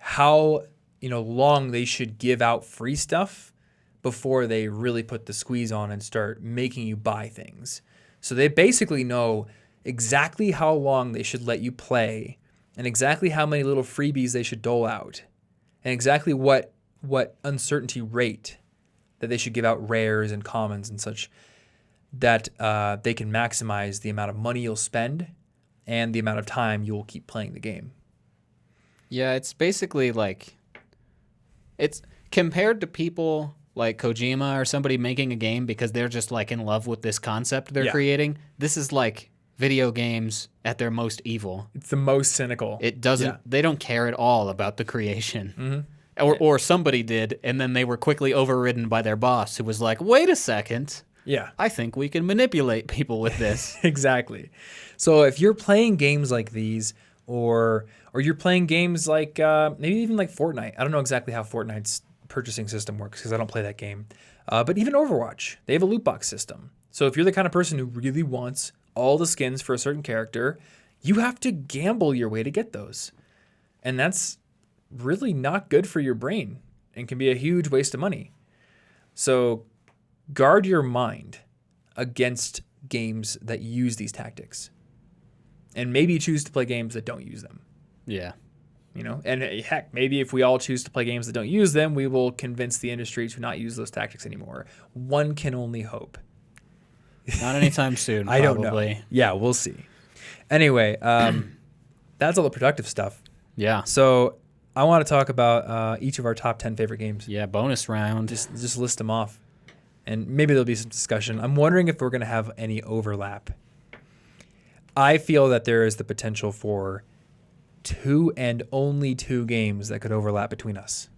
A: how long they should give out free stuff before they really put the squeeze on and start making you buy things. So they basically know exactly how long they should let you play and exactly how many little freebies they should dole out. and exactly what uncertainty rate that they should give out rares and commons and such, that they can maximize the amount of money you'll spend and the amount of time you'll keep playing the game.
B: Yeah, it's basically like, it's compared to people like Kojima or somebody making a game because they're just like in love with this concept they're creating. This is like video games at their most evil.
A: It's the most cynical.
B: It doesn't. They don't care at all about the creation, or somebody did, and then they were quickly overridden by their boss, who was like, "Wait a second,
A: Yeah.
B: I think we can manipulate people with this."
A: Exactly. So if you're playing games like these, or you're playing games like maybe even like Fortnite. I don't know exactly how Fortnite's purchasing system works because I don't play that game. But even Overwatch, they have a loot box system. So if you're the kind of person who really wants all the skins for a certain character, you have to gamble your way to get those. And that's really not good for your brain and can be a huge waste of money. So guard your mind against games that use these tactics. And maybe choose to play games that don't use them.
B: Yeah.
A: You know, and heck, maybe if we all choose to play games that don't use them, we will convince the industry to not use those tactics anymore. One can only hope.
B: Not anytime soon, probably.
A: I don't know. Yeah, we'll see. Anyway, that's all the productive stuff.
B: Yeah.
A: So I want to talk about each of our top 10 favorite games.
B: Yeah, bonus round.
A: Just list them off. And maybe there'll be some discussion. I'm wondering if we're going to have any overlap. I feel that there is the potential for 2 and only 2 games that could overlap between us.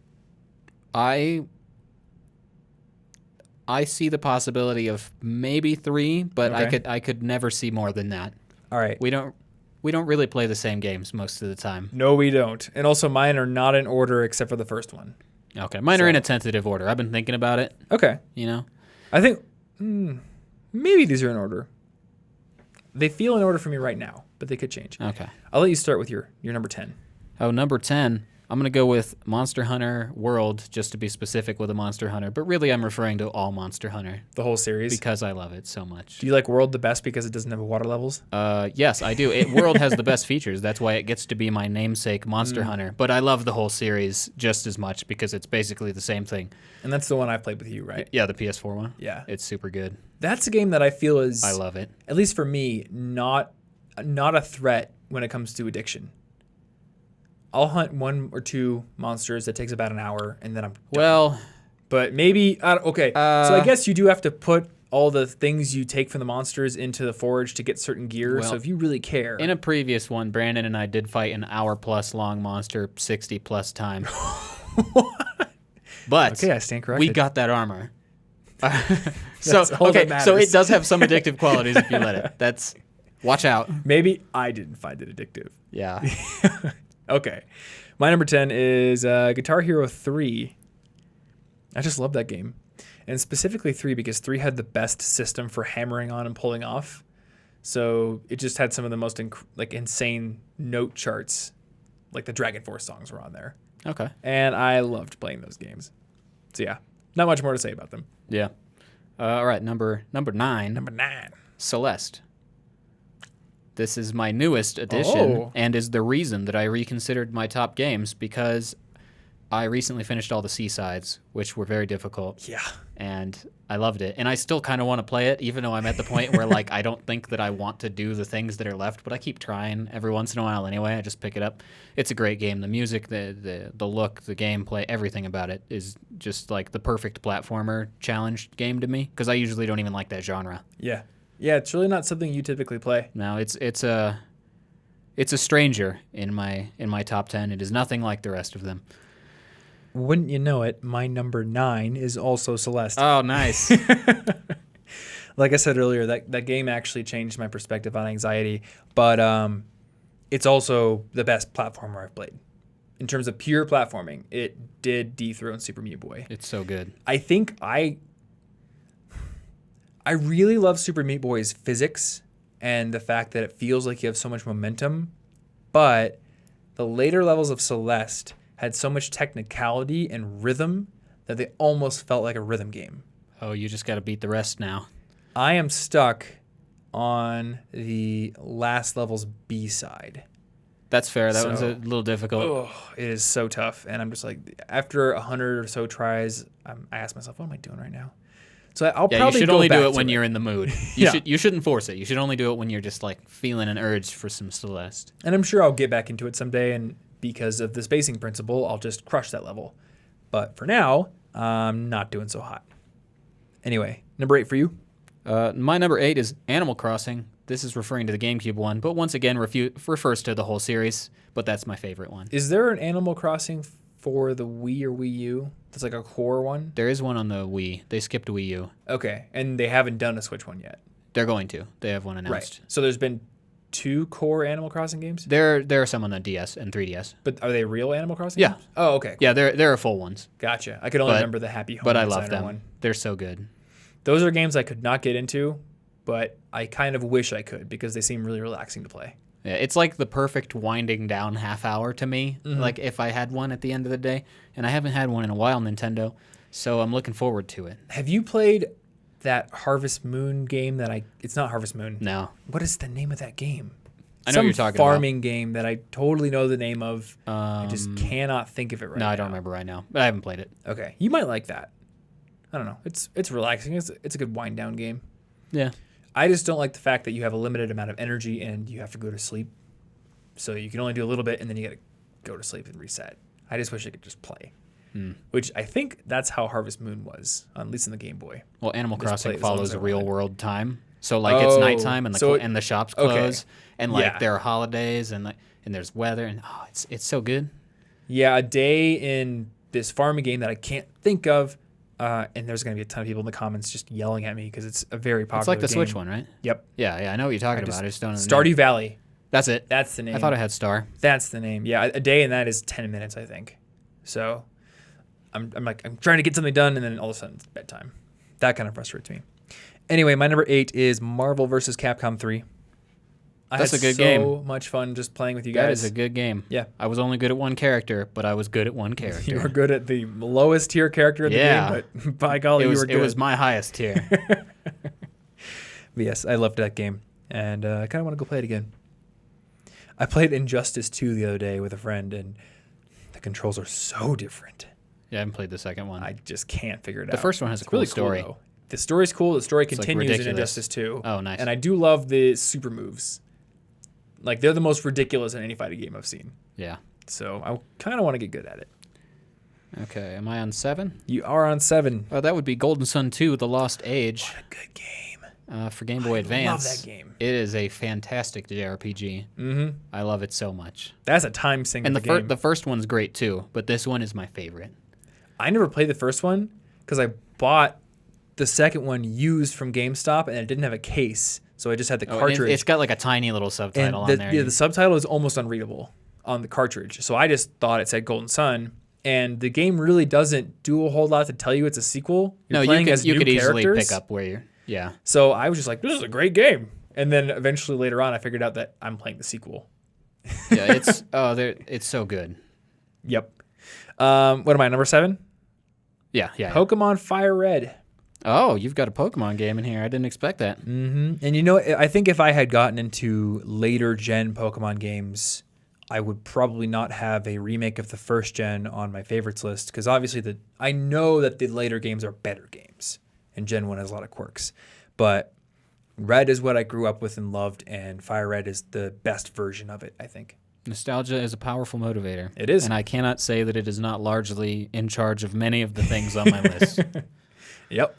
B: I see the possibility of maybe 3, but
A: Okay.
B: I could never see more than that.
A: All right.
B: We don't really play the same games most of the time.
A: No, we don't. And also mine are not in order except for the first one.
B: Okay, mine are in a tentative order. I've been thinking about it.
A: Okay.
B: You know.
A: I think maybe these are in order. They feel in order for me right now, but they could change.
B: Okay.
A: I'll let you start with your number 10.
B: Oh, number 10. I'm going to go with Monster Hunter World, just to be specific with a Monster Hunter. But really, I'm referring to all Monster Hunter.
A: The whole series?
B: Because I love it so much.
A: Do you like World the best because it doesn't have water levels?
B: Yes, I do. World has the best features. That's why it gets to be my namesake Monster Hunter. But I love the whole series just as much because it's basically the same thing.
A: And that's the one I played with you, right?
B: Yeah, the PS4 one.
A: Yeah.
B: It's super good.
A: That's a game that I feel is,
B: I love it.
A: at least for me, not a threat when it comes to addiction. I'll hunt 1 or 2 monsters that takes about an hour, and then I'm done.
B: Well,
A: But maybe, okay, so I guess you do have to put all the things you take from the monsters into the forge to get certain gear,
B: Well,
A: so if you really care.
B: in a previous one, Brandon and I did fight an hour-plus long monster 60-plus times. But
A: okay, I stand corrected.
B: we got that armor.
A: all
B: so
A: that matters.
B: it does have some addictive qualities if you let it. That's watch out.
A: Maybe I didn't find it addictive.
B: Yeah.
A: Okay. My number 10 is Guitar Hero 3. I just love that game. And specifically 3 because 3 had the best system for hammering on and pulling off. So it just had some of the most insane note charts. Like the Dragon Force songs were on there.
B: Okay.
A: And I loved playing those games. So yeah, not much more to say about them.
B: Yeah. All right, number 9.
A: Number 9.
B: Celeste. This is my newest addition
A: Oh.
B: and is the reason that I reconsidered my top games because I recently finished all the Seasides, which were very difficult.
A: Yeah.
B: And I loved it. And I still kind of want to play it, even though I'm at the point where like I don't think that I want to do the things that are left, but I keep trying every once in a while anyway. I just pick it up. It's a great game. The music, the look, the gameplay, everything about it is just like the perfect platformer challenge game to me because I usually don't even like that genre.
A: Yeah. Yeah, it's really not something you typically play.
B: No, it's a stranger in my top 10. It is nothing like the rest of them.
A: Wouldn't you know it, my number 9 is also Celeste.
B: Oh, nice.
A: Like I said earlier, that game actually changed my perspective on anxiety, but it's also the best platformer I've played. In terms of pure platforming, it did dethrone Super Meat Boy.
B: It's so good.
A: I think I really love Super Meat Boy's physics and the fact that it feels like you have so much momentum, but the later levels of Celeste had so much technicality and rhythm that they almost felt like a rhythm game.
B: Oh, you just got to beat the rest now.
A: I am stuck on the last level's B side.
B: That's fair. That one's a little difficult.
A: Oh, it is so tough. And I'm just like, after 100 or so tries, I ask myself, what am I doing right now? So I'll probably
B: you should
A: go
B: only
A: back
B: do it
A: to
B: when you're in the mood. You shouldn't force it. You should only do it when you're just like feeling an urge for some Celeste.
A: And I'm sure I'll get back into it someday, and because of the spacing principle, I'll just crush that level. But for now, I'm not doing so hot. Anyway, number 8 for you?
B: My number 8 is Animal Crossing. This is referring to the GameCube one, but once again refers to the whole series, but that's my favorite one.
A: Is there an Animal Crossing for the Wii or Wii U? That's like a core one?
B: There is one on the Wii. They skipped Wii U.
A: Okay, and they haven't done a Switch one yet?
B: They're going to. They have one announced.
A: Right. So there's been 2 core Animal Crossing games?
B: There are some on the DS and 3DS.
A: But are they real Animal Crossing
B: Yeah.
A: games? Oh, okay. Cool.
B: Yeah, there are full ones.
A: Gotcha. I could only remember the Happy Home
B: But I
A: Designer
B: love them.
A: one.
B: They're so good.
A: Those are games I could not get into, but I kind of wish I could because they seem really relaxing to play.
B: Yeah, it's like the perfect winding down half hour to me, like if I had one at the end of the day. And I haven't had one in a while, Nintendo, so I'm looking forward to it.
A: Have you played that Harvest Moon game it's not Harvest Moon.
B: No.
A: What is the name of that game?
B: I know what you're talking
A: Some farming game that I totally know the name of.
B: about.
A: I just cannot think of it right now.
B: No, I don't remember right now, but I haven't played it.
A: Okay. You might like that. I don't know. It's relaxing. It's a good wind down game.
B: Yeah.
A: I just don't like the fact that you have a limited amount of energy and you have to go to sleep. So you can only do a little bit and then you got to go to sleep and reset. I just wish I could just play. Which I think that's how Harvest Moon was, at least in the Game Boy.
B: Well, Animal
A: Just play
B: Crossing
A: as long as
B: follows
A: I
B: real
A: wanted.
B: world time. So like it's nighttime and the shops close and like
A: Yeah.
B: there are holidays and there's weather and it's so good.
A: Yeah, a day in this farming game that I can't think of, and there's going to be a ton of people in the comments just yelling at me because it's a very popular
B: It's like the
A: game.
B: Switch one, right?
A: Yep.
B: Yeah, I know what you're talking about. I just don't know the
A: Stardew
B: name.
A: Valley.
B: That's it.
A: That's the name.
B: I thought it had Star.
A: That's the name. Yeah, a day in that is 10 minutes, I think. So I'm trying to get something done, and then all of a sudden it's bedtime. That kind of frustrates me. Anyway, my number 8 is Marvel vs. Capcom 3.
B: That's a good
A: game.
B: game.
A: So much fun just playing with you guys.
B: That is a good game.
A: Yeah.
B: I was only good at one character, but I was good at one character.
A: You were good at the lowest tier character in the game, but by golly, you were good.
B: It was my highest tier.
A: But yes, I loved that game, and I kind of want to go play it again. I played Injustice 2 the other day with a friend, and the controls are so different.
B: Yeah, I haven't played the second one.
A: I just can't figure it out.
B: The first one has a
A: It's
B: cool
A: really
B: story.
A: Cool, though. The story's cool. The story
B: like,
A: continues in
B: ridiculous.
A: Injustice 2.
B: Oh, nice.
A: And I do love the super moves. Like, they're the most ridiculous in any fighting game I've seen.
B: Yeah.
A: So I kind of want to get good at it.
B: Okay, am I on 7?
A: You are on 7.
B: Oh, that would be Golden Sun 2: The Lost Age.
A: What a good game.
B: For Game Boy Advance.
A: love that game.
B: It is a fantastic JRPG.
A: Mm-hmm.
B: I love it so much.
A: That's a time sink.
B: And
A: of the game.
B: the first one's great too, but this one is my favorite.
A: I never played the first one because I bought the second one used from GameStop, and it didn't have a case, so I just had the cartridge.
B: It's got like a tiny little subtitle on there.
A: Yeah, the subtitle is almost unreadable on the cartridge. So I just thought it said Golden Sun, and the game really doesn't do a whole lot to tell you it's a sequel. You're playing as
B: you
A: new
B: could easily
A: characters.
B: pick up where you're. Yeah.
A: So I was just like, this is a great game. And then eventually later on, I figured out that I'm playing the sequel.
B: Yeah, it's so good.
A: Yep. What am I, number 7?
B: Yeah.
A: Pokemon Fire Red.
B: Oh, you've got a Pokemon game in here. I didn't expect that.
A: Mm-hmm. And you know, I think if I had gotten into later gen Pokemon games, I would probably not have a remake of the first gen on my favorites list because obviously I know that the later games are better games, and Gen 1 has a lot of quirks. But Red is what I grew up with and loved, and Fire Red is the best version of it, I think.
B: Nostalgia is a powerful motivator.
A: It is.
B: And I cannot say that it is not largely in charge of many of the things on my list.
A: Yep.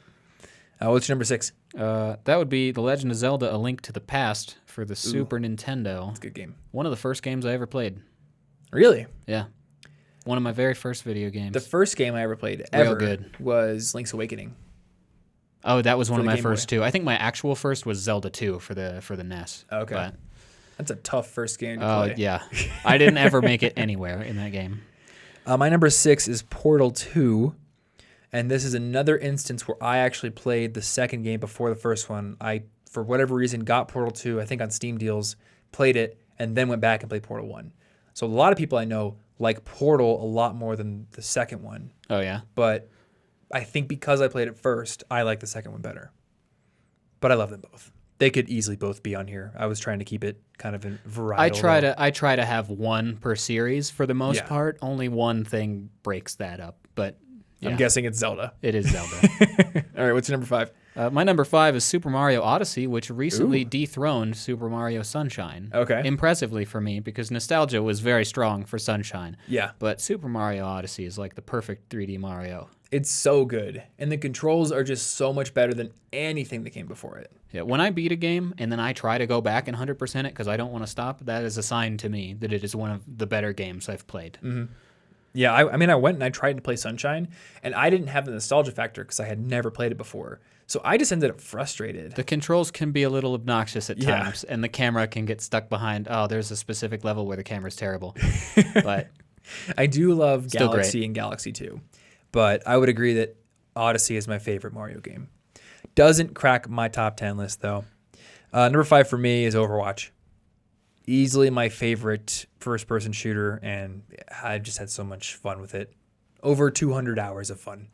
A: What's your number 6?
B: That would be The Legend of Zelda: A Link to the Past for the Super Nintendo.
A: It's a good game.
B: One of the first games I ever played.
A: Really?
B: Yeah. One of my very first video games.
A: The first game I ever played
B: Real good.
A: was Link's Awakening.
B: Oh, that was one of
A: the
B: my
A: Game
B: first
A: Boy.
B: too. I think my actual first was Zelda 2 for the NES.
A: Okay.
B: But,
A: That's a tough first game to play.
B: yeah. I didn't ever make it anywhere in that game.
A: My number 6 is Portal 2. And this is another instance where I actually played the second game before the first one. I, for whatever reason, got Portal 2, I think on Steam deals, played it, and then went back and played Portal 1. So a lot of people I know like Portal a lot more than the second one.
B: Oh, yeah?
A: But I think because I played it first, I like the second one better. But I love them both. They could easily both be on here. I was trying to keep it kind of in varietal.
B: I try to have one per series for the most part. Only one thing breaks that up, but
A: I'm guessing it's Zelda.
B: It is Zelda.
A: All right, what's your number 5?
B: My number 5 is Super Mario Odyssey, which recently dethroned Super Mario Sunshine.
A: Okay.
B: Impressively for me, because nostalgia was very strong for Sunshine.
A: Yeah.
B: But Super Mario Odyssey is like the perfect 3D Mario.
A: It's so good. And the controls are just so much better than anything that came before it.
B: Yeah, when I beat a game and then I try to go back and 100% it because I don't want to stop, that is a sign to me that it is one of the better games I've played.
A: Mm-hmm. Yeah, I mean, I went and I tried to play Sunshine, and I didn't have the nostalgia factor because I had never played it before. So I just ended up frustrated.
B: The controls can be a little obnoxious at times, and the camera can get stuck behind, there's a specific level where the camera's terrible. But
A: I do love Galaxy and Galaxy 2. But I would agree that Odyssey is my favorite Mario game. Doesn't crack my top 10 list, though. Number 5 for me is Overwatch. Easily my favorite first-person shooter, and I've just had so much fun with it. Over 200 hours of fun.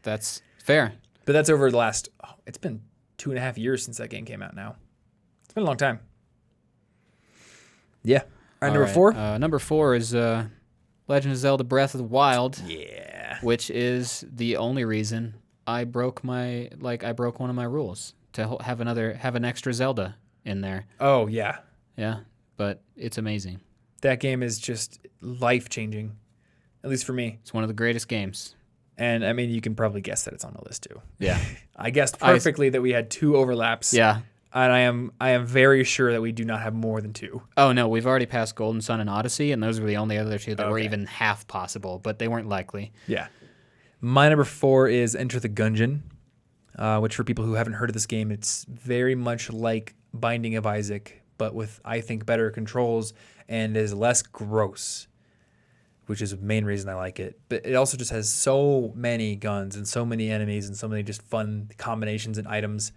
B: That's fair.
A: But that's over the last, it's been 2.5 years since that game came out now. It's been a long time. Yeah. All right, number 4?
B: Number 4 is Legend of Zelda Breath of the Wild.
A: Yeah.
B: Which is the only reason I broke one of my rules to have an extra Zelda in there.
A: Oh, yeah.
B: Yeah, but it's amazing.
A: That game is just life-changing, at least for me.
B: It's one of the greatest games.
A: And, I mean, you can probably guess that it's on the list, too.
B: Yeah.
A: I guessed perfectly that we had 2 overlaps.
B: Yeah.
A: And I am very sure that we do not have more than 2.
B: Oh, no, we've already passed Golden Sun and Odyssey, and those were the only other 2 that were even half possible, but they weren't likely.
A: Yeah. My number 4 is Enter the Gungeon, which for people who haven't heard of this game, it's very much like Binding of Isaac, but with, I think, better controls and is less gross, which is the main reason I like it. But it also just has so many guns and so many enemies and so many just fun combinations and items.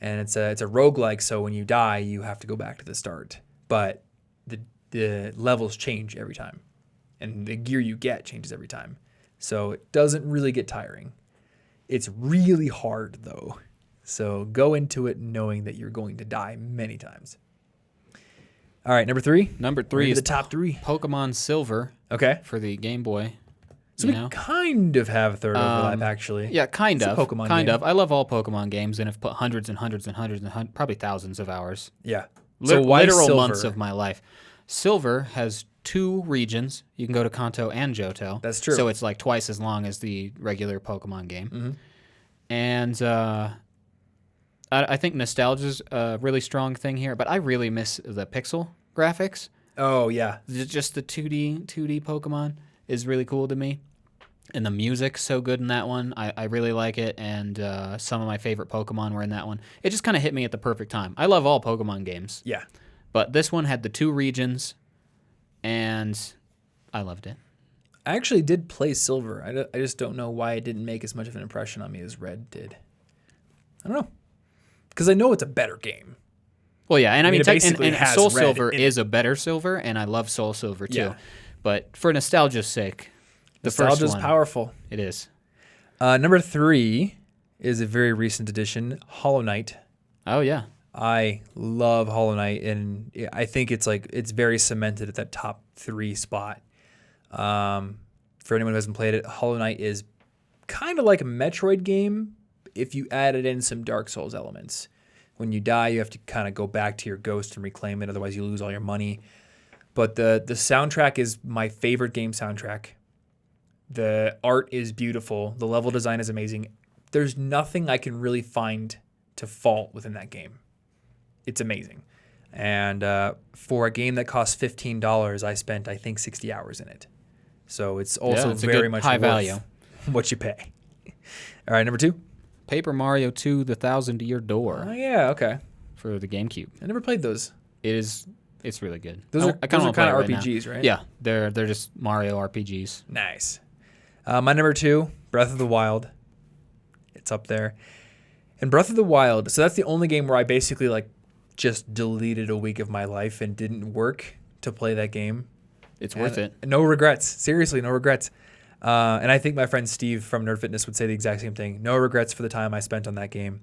A: And it's a roguelike, so when you die, you have to go back to the start. But the levels change every time. And the gear you get changes every time. So it doesn't really get tiring. It's really hard, though. So go into it knowing that you're going to die many times. All right, number 3?
B: Number 3 is
A: the top 3.
B: Pokemon Silver.
A: Okay.
B: For the Game Boy.
A: So we kind of have a third overlap, actually.
B: Yeah, kind of.
A: Pokemon
B: kind
A: game.
B: of. I love all Pokemon games and have put hundreds and hundreds and hundreds and probably thousands of hours.
A: Yeah. So why
B: literal
A: Silver?
B: Months of my life. Silver has 2 regions. You can go to Kanto and Johto.
A: That's true.
B: So it's like twice as long as the regular Pokemon game.
A: Mm-hmm.
B: And I think nostalgia's a really strong thing here, but I really miss the pixel graphics.
A: Oh, yeah.
B: Just the 2D Pokemon is really cool to me. And the music's so good in that one. I really like it, and some of my favorite Pokemon were in that one. It just kind of hit me at the perfect time. I love all Pokemon games.
A: Yeah.
B: But this one had the 2 regions, and I loved it.
A: I actually did play Silver. I just don't know why it didn't make as much of an impression on me as Red did. I don't know. Because I know it's a better game.
B: Well, yeah, and I mean
A: it basically
B: and
A: has
B: Soul
A: Red
B: Silver
A: in
B: is a better Silver, and I love Soul Silver too.
A: Yeah.
B: But for nostalgia's sake, the
A: Nostalgia's
B: first one,
A: powerful.
B: It is.
A: Number 3 is a very recent addition, Hollow Knight.
B: Oh, yeah.
A: I love Hollow Knight, and I think it's very cemented at that top 3 spot. For anyone who hasn't played it, Hollow Knight is kind of like a Metroid game if you added in some Dark Souls elements. When you die, you have to kind of go back to your ghost and reclaim it, otherwise you lose all your money. But the soundtrack is my favorite game soundtrack. The art is beautiful. The level design is amazing. There's nothing I can really find to fault within that game. It's amazing. And for a game that costs $15, I spent, I think, 60 hours in it. So it's also
B: it's
A: very much
B: high
A: worth
B: value.
A: What you pay. All right, number 2.
B: Paper Mario 2: The Thousand-Year Door.
A: Oh, yeah, okay.
B: For the GameCube.
A: I never played those.
B: It's really good.
A: Those are kind of RPGs, right?
B: Yeah, they're just Mario RPGs.
A: Nice. My number 2, Breath of the Wild. It's up there. And Breath of the Wild, so that's the only game where I basically just deleted a week of my life and didn't work to play that game.
B: It's worth it.
A: No regrets. Seriously, no regrets. And I think my friend Steve from Nerd Fitness would say the exact same thing. No regrets for the time I spent on that game.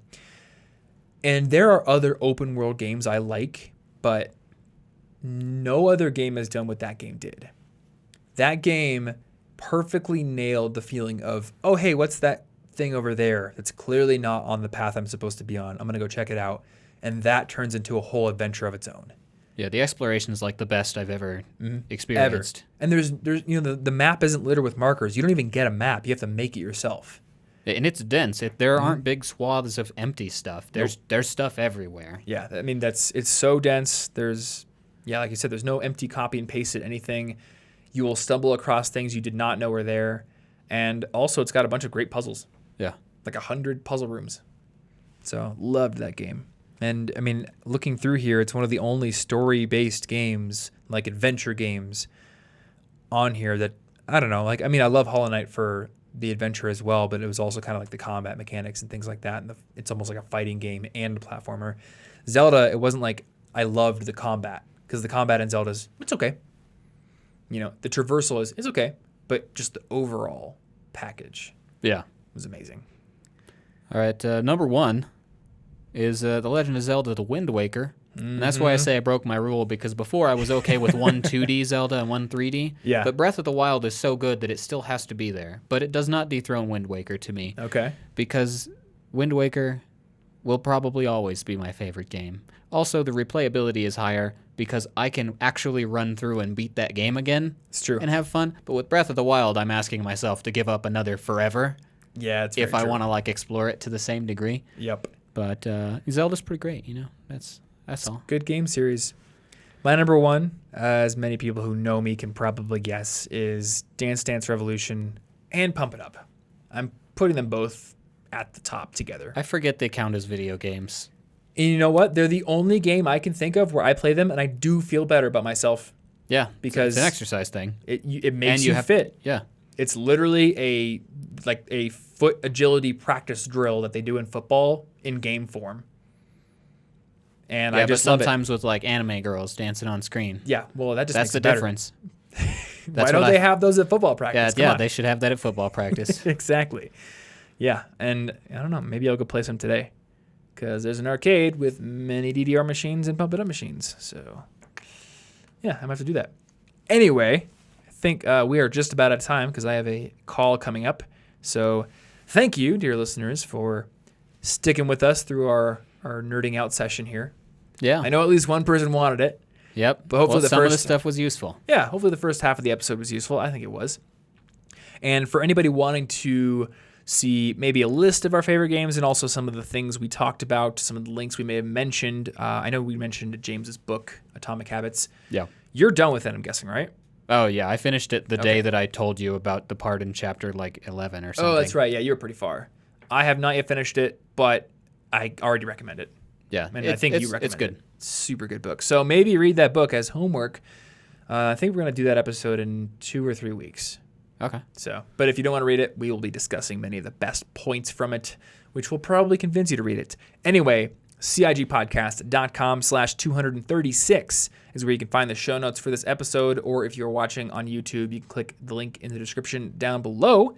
A: And there are other open world games I like, but no other game has done what that game did. That game perfectly nailed the feeling of, oh, hey, what's that thing over there that's clearly not on the path I'm supposed to be on? I'm going to go check it out. And that turns into a whole adventure of its own.
B: Yeah, the exploration is like the best I've ever experienced.
A: And there's the map isn't littered with markers. You don't even get a map. You have to make it yourself.
B: And it's dense. There aren't big swaths of empty stuff. There's stuff everywhere.
A: Yeah, I mean it's so dense. There's like you said, there's no empty copy and paste at anything. You will stumble across things you did not know were there, and also it's got a bunch of great puzzles.
B: Yeah,
A: like 100 puzzle rooms. So loved that game. And I mean, looking through here, it's one of the only story-based games, like adventure games, on here that I don't know. Like, I mean, I love Hollow Knight for the adventure as well, but it was also kind of like the combat mechanics and things like that. And it's almost like a fighting game and a platformer. Zelda, it wasn't like I loved the combat, because the combat in Zelda's, it's okay. The traversal is okay, but just the overall package, was amazing.
B: All right, number 1 is The Legend of Zelda: The Wind Waker. And that's why I say I broke my rule, because before I was okay with one 2D Zelda and one 3D.
A: Yeah.
B: But Breath of the Wild is so good that it still has to be there. But it does not dethrone Wind Waker to me.
A: Okay.
B: Because Wind Waker will probably always be my favorite game. Also, the replayability is higher because I can actually run through and beat that game again.
A: It's true.
B: And have fun. But with Breath of the Wild, I'm asking myself to give up another forever.
A: Yeah, it's
B: if I want to explore it to the same degree.
A: Yep.
B: But Zelda's pretty great, That's all.
A: Good game series. My number 1, as many people who know me can probably guess, is Dance Dance Revolution and Pump It Up. I'm putting them both at the top together.
B: I forget they count as video games.
A: And you know what? They're the only game I can think of where I play them and I do feel better about myself.
B: Yeah,
A: because
B: it's an exercise thing.
A: It makes you fit.
B: Yeah.
A: It's literally a foot agility practice drill that they do in football in game form. And I just love it.
B: Sometimes with anime girls dancing on screen.
A: Yeah, well, that just
B: that's
A: makes
B: the
A: it better.
B: difference.
A: Why don't they have those at football practice?
B: Yeah, they should have that at football practice.
A: Exactly. Yeah, and I don't know, maybe I'll go play some today, because there's an arcade with many DDR machines and Pump It Up machines. So, yeah, I might have to do that. Anyway, I think we are just about out of time because I have a call coming up. So, thank you, dear listeners, for sticking with us through our nerding out session here.
B: Yeah.
A: I know at least one person wanted it.
B: Yep.
A: But hopefully
B: some of the stuff was useful.
A: Yeah, hopefully the first half of the episode was useful. I think it was. And for anybody wanting to see maybe a list of our favorite games and also some of the things we talked about, some of the links we may have mentioned. I know we mentioned James's book, Atomic Habits.
B: Yeah.
A: You're done with it, I'm guessing, right?
B: Oh, yeah. I finished it the day that I told you about the part in chapter 11 or something.
A: Oh, that's right. Yeah, you were pretty far. I have not yet finished it, but I already recommend it.
B: Yeah.
A: And I think you recommend it.
B: It's good.
A: Super good book. So maybe read that book as homework. I think we're going to do that episode in 2 or 3 weeks.
B: Okay.
A: But if you don't want to read it, we will be discussing many of the best points from it, which will probably convince you to read it. Anyway, cigpodcast.com/236 is where you can find the show notes for this episode, or if you're watching on YouTube, you can click the link in the description down below.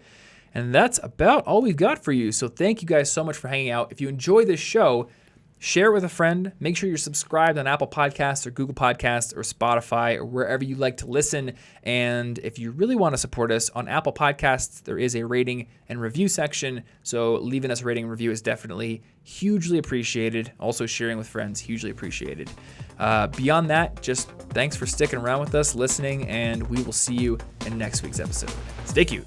A: And that's about all we've got for you. So thank you guys so much for hanging out. If you enjoy this show, share it with a friend. Make sure you're subscribed on Apple Podcasts or Google Podcasts or Spotify or wherever you like to listen. And if you really want to support us on Apple Podcasts, there is a rating and review section. So leaving us a rating and review is definitely hugely appreciated. Also sharing with friends, hugely appreciated. Beyond that, just thanks for sticking around with us, listening, and we will see you in next week's episode. Stay cute.